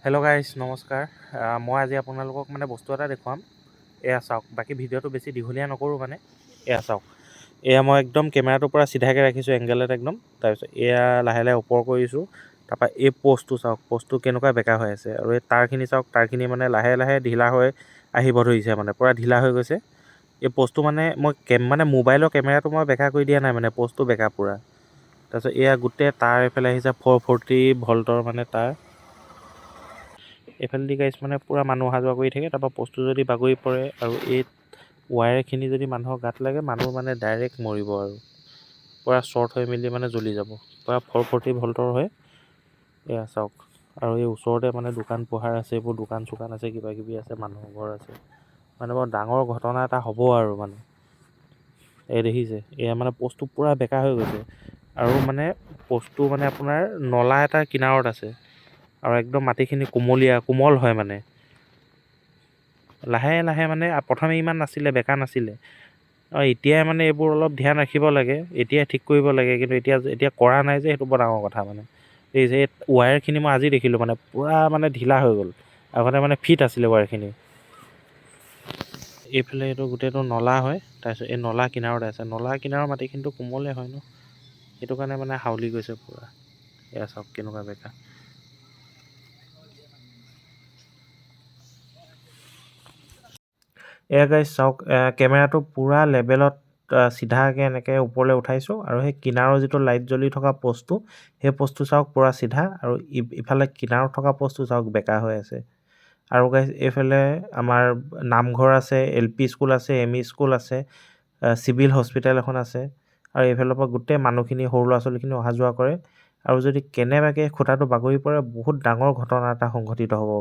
Hello' guys নমস্কাৰ। মই আজি আপোনালোকক বস্তু এটা দেখুৱাম। এয়া চাওক, বাকী ভিডিঅ'টো বেছি দীঘলীয়া নকৰোঁ এয়া চাওক। এয়া মই একদম কেমেৰাটোৰ পৰা চিধাকৈ ৰাখিছোঁ এংগেলত একদম। তাৰপিছত এয়া লাহে লাহে ওপৰ কৰিছোঁ। তাৰপৰা এই প'ষ্টটো চাওক, প'ষ্টটো কেনেকুৱা বেকা হৈ আছে। আৰু এই তাঁৰখিনি চাওক, তাঁৰখিনি লাহে লাহে ঢিলা হৈ আহিব ধৰিছে, পূৰা ঢিলা হৈ গৈছে। এই প'ষ্টটো মই মোবাইলৰ কেমেৰাটো মই বেকা কৰি দিয়া নাই, প'ষ্টটো বেকা পূৰা। তাৰপিছত এয়া গোটেই তাঁৰ এইফালে আহিছে 440 ভল্টৰ তাঁৰ। এইফালেদি গাইছ পূৰা মানুহ অহা যোৱা কৰি থাকে। তাৰপৰা প'ষ্টটো যদি বাগৰি পৰে আৰু এই ৱায়াৰখিনি যদি মানুহৰ গাত লাগে, মানুহ ডাইৰেক্ট মৰিব আৰু পূৰা শ্বৰ্ট হৈ মেলি জ্বলি যাব। পূৰা 440 ভল্টৰ হয়। এয়া চাওক, আৰু এই ওচৰতে দোকান পোহাৰ আছে, এইবোৰ দোকান চোকান আছে, কিবা কিবি আছে, মানুহৰ ঘৰ আছে। বৰ ডাঙৰ ঘটনা এটা হ'ব আৰু এই দেখিছে, এয়া প'ষ্টটো পূৰা বেকা হৈ গৈছে। আৰু প'ষ্টটো আপোনাৰ নলা এটাৰ কিনাৰত আছে। আৰু একদম মাটিখিনি কোমল হয় লাহে লাহে প্ৰথমে ইমান নাছিলে, বেকা নাছিলে। এতিয়াই এইবোৰ অলপ ধ্যান ৰাখিব লাগে, এতিয়াই ঠিক কৰিব লাগে। কিন্তু এতিয়া কৰা নাই যে, সেইটো বৰ ডাঙৰ কথা এই যে ৱায়াৰখিনি মই আজি দেখিলোঁ পূৰা ঢিলা হৈ গ'ল। আগতে ফিট আছিলে ৱায়াৰখিনি। এইফালে এইটো গোটেইটো নলা হয়। তাৰপিছত এই নলা কিনাৰতে আছে, নলা কিনাৰৰ মাটিখিনিতো কোমলে হয় ন, সেইটো কাৰণে হাউলি গৈছে পূৰা। এয়া চাওক কেনেকুৱা বেকা। এয়া গাইজ চাওক, কেমেৰাটো পূৰা লেভেলত চিধাকৈ এনেকৈ ওপৰলৈ উঠাইছোঁ। আৰু সেই কিনাৰৰ যিটো লাইট জ্বলি থকা প'ষ্টটো, সেই প'ষ্টটো চাওক পূৰা চিধা। আৰু ইফালে কিনাৰত থকা প'ষ্টটো চাওক বেকা হৈ আছে। আৰু গাইজ এইফালে আমাৰ নামঘৰ আছে, LP স্কুল আছে, ME স্কুল আছে, চিভিল হস্পিটেল এখন আছে। আৰু এইফালৰ পৰা গোটেই মানুহখিনি, সৰু ল'ৰা ছোৱালীখিনি অহা যোৱা কৰে। আৰু যদি কেনেবাকৈ খুটাটো বাগৰি পৰে, বহুত ডাঙৰ ঘটনা এটা সংঘটিত হ'ব